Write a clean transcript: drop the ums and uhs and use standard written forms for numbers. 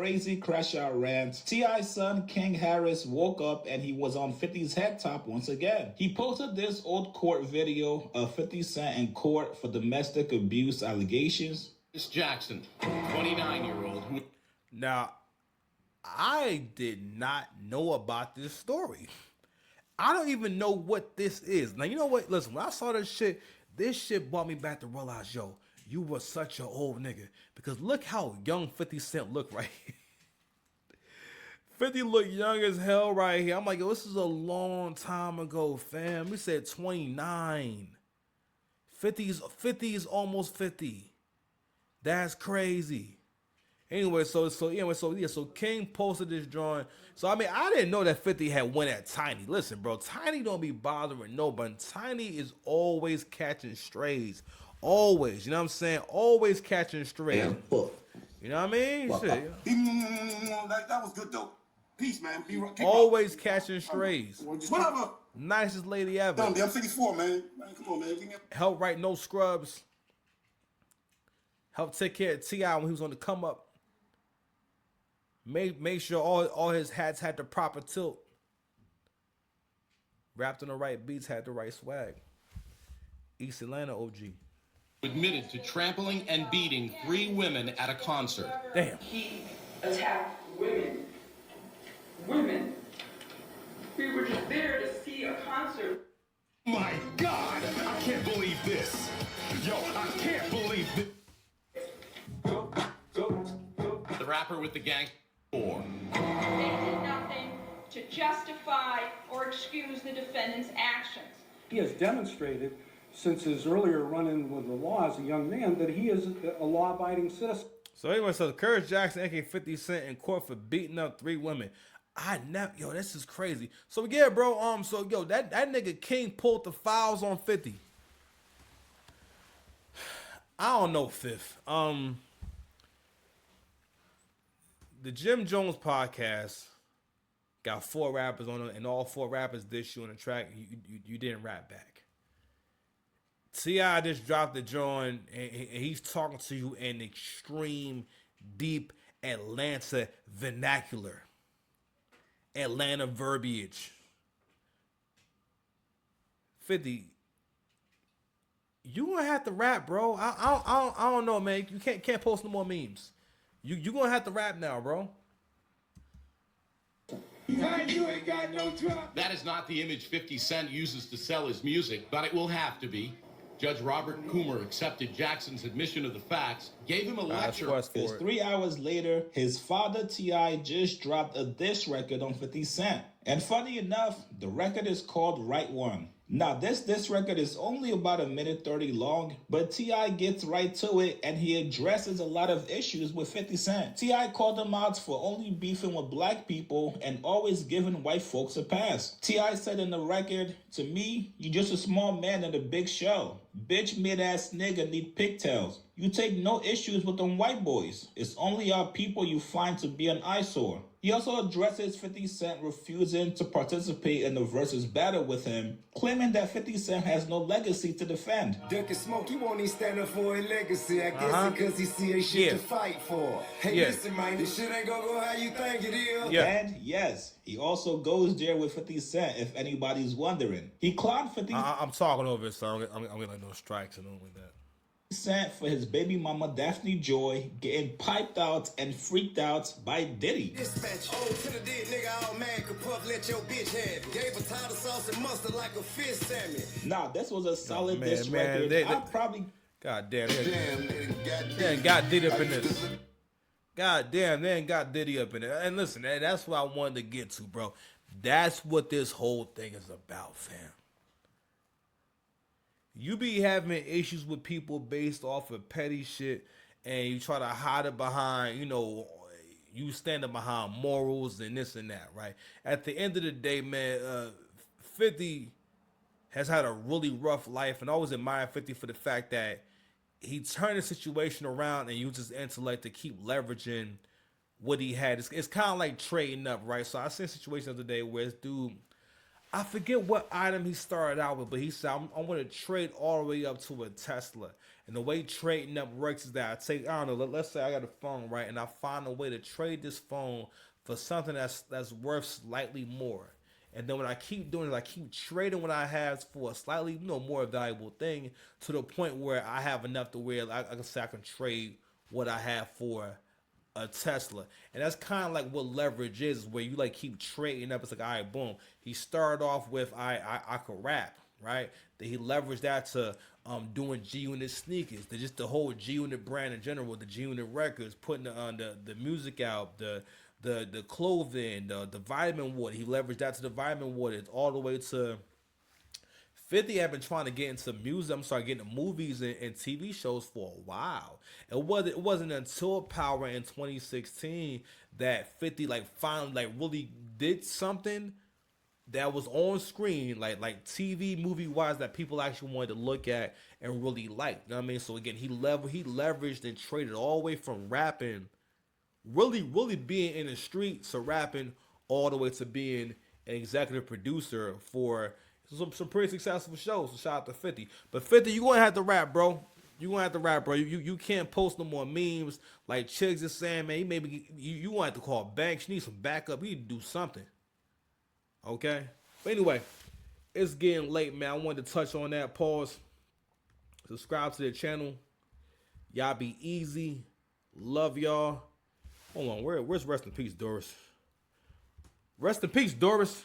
crazy crash out rant, T.I.'s son King Harris woke up and he was on 50's head top once again. He posted this old court video of 50 Cent in court for domestic abuse allegations. Miss Jackson, 29-year-old who... Now, I did not know about this story. I don't even know what this is. Now, you know what? Listen, when I saw this shit brought me back to realize, yo, you were such an old nigga. Because look how young 50 Cent look right here. 50 look young as hell right here. I'm like, yo, this is a long time ago, fam. We said 29. 50 is almost 50. That's crazy. Anyway, so King posted this drawing. So I mean, I didn't know that 50 had went at Tiny. Listen, bro, Tiny don't be bothering nobody. Tiny is always catching strays. Always, you know what I'm saying? Always catching strays. You know what I mean? Shit. That was good though. Peace, man. Always catching strays. Whatever. Nicest lady ever. I'm 54, man. Come on, man. Help write No Scrubs. Help take care of T.I. when he was on the come up. Make sure all his hats had the proper tilt. Rapped on the right beats, had the right swag. East Atlanta OG. admitted to trampling and beating 3 women at a concert. Damn. He attacked women. Women. We were just there to see a concert. My God, I can't believe this. Yo, I can't believe this. The rapper with the gang. They did nothing to justify or excuse the defendant's actions. He has demonstrated since his earlier run-in with the law as a young man that he is a law-abiding citizen. So anyway, so Curtis Jackson, aka 50 Cent, in court for beating up 3 women. Yo, this is crazy. So yeah, bro, so yo, that nigga King pulled the files on 50. I don't know, Fifth. The Jim Jones podcast got 4 rappers on it, and all 4 rappers dish you on the track. You didn't rap back. T.I. just dropped the joint, and he's talking to you in extreme, deep Atlanta vernacular, Atlanta verbiage. 50, you gonna have to rap, bro. I don't know, man. You can't post no more memes. You gonna have to rap now, bro. That is not the image 50 Cent uses to sell his music, but it will have to be. Judge Robert Coomer accepted Jackson's admission of the facts, gave him a lecture. Because 3 hours later, his father T.I. just dropped a diss record on 50 Cent. And funny enough, the record is called Right One. Now, this record is only about 1:30 long, but T.I. gets right to it and he addresses a lot of issues with 50 Cent. T.I. called him out for only beefing with black people and always giving white folks a pass. T.I. said in the record, "To me, you just a small man in a big shell. Bitch mid-ass nigga need pigtails. You take no issues with them white boys. It's only our people you find to be an eyesore." He also addresses 50 Cent refusing to participate in the versus battle with him, claiming that 50 Cent has no legacy to defend. Duck and Smoke, he won't even stand up for his legacy. I guess because he see a shit to fight for. Hey, listen, man, this shit ain't gonna go how you think it is. And yes, he also goes there with 50 Cent, if anybody's wondering. He clowned 50 I'm talking over it, so I'm gonna no strikes and all like that. Cent for his baby mama Daphne Joy getting piped out and freaked out by Diddy. Dispatch, oh, to the dead nigga, all mad, could puff, let your bitch have it. Gave a tartar sauce and mustard like a fish salmon. Nah, this was a solid diss man, record. I'll probably... God damn, they got Diddy up in this. God damn, they ain't got Diddy up in it. And listen, that's what I wanted to get to, bro. That's what this whole thing is about, fam. You be having issues with people based off of petty shit, and you try to hide it behind, you standing behind morals and this and that, right? At the end of the day, man, 50 has had a really rough life, and I always admire 50 for the fact that he turned the situation around and used his intellect to keep leveraging what he had. It's kind of like trading up, right? So I seen a situation the other day where this dude, I forget what item he started out with, but he said, I want to trade all the way up to a Tesla. And the way trading up works is that I take, I don't know, let's say I got a phone, right? And I find a way to trade this phone for something that's worth slightly more. And then what I keep doing is I keep trading what I have for a slightly, more valuable thing to the point where I have enough to where I can say I can trade what I have for a Tesla. And that's kind of like what leverage is where you like keep trading up. It's like, all right, boom. He started off with I could rap, right? Then he leveraged that to doing G-Unit sneakers. Just the whole G-Unit brand in general, the G-Unit records, putting the music out, the clothing, the vitamin water. He leveraged that to the vitamin water, all the way to 50 had been trying to get into music. I'm sorry, getting into movies and TV shows for a while. It wasn't until Power in 2016 that 50 finally really did something that was on screen, like TV movie wise, that people actually wanted to look at and really like. You know what I mean? So again, he leveraged and traded all the way from rapping, really being in the streets, to rapping, all the way to being an executive producer for some pretty successful shows. So shout out to 50. But 50, you gonna have to rap, bro. You can't post no more memes like chicks is saying, man. You gonna have to call banks. You need some backup. You need to do something. Okay. But anyway, it's getting late, man. I wanted to touch on that. Pause. Subscribe to the channel. Y'all be easy. Love y'all. Hold on. Where's rest in peace, Doris? Rest in peace, Doris.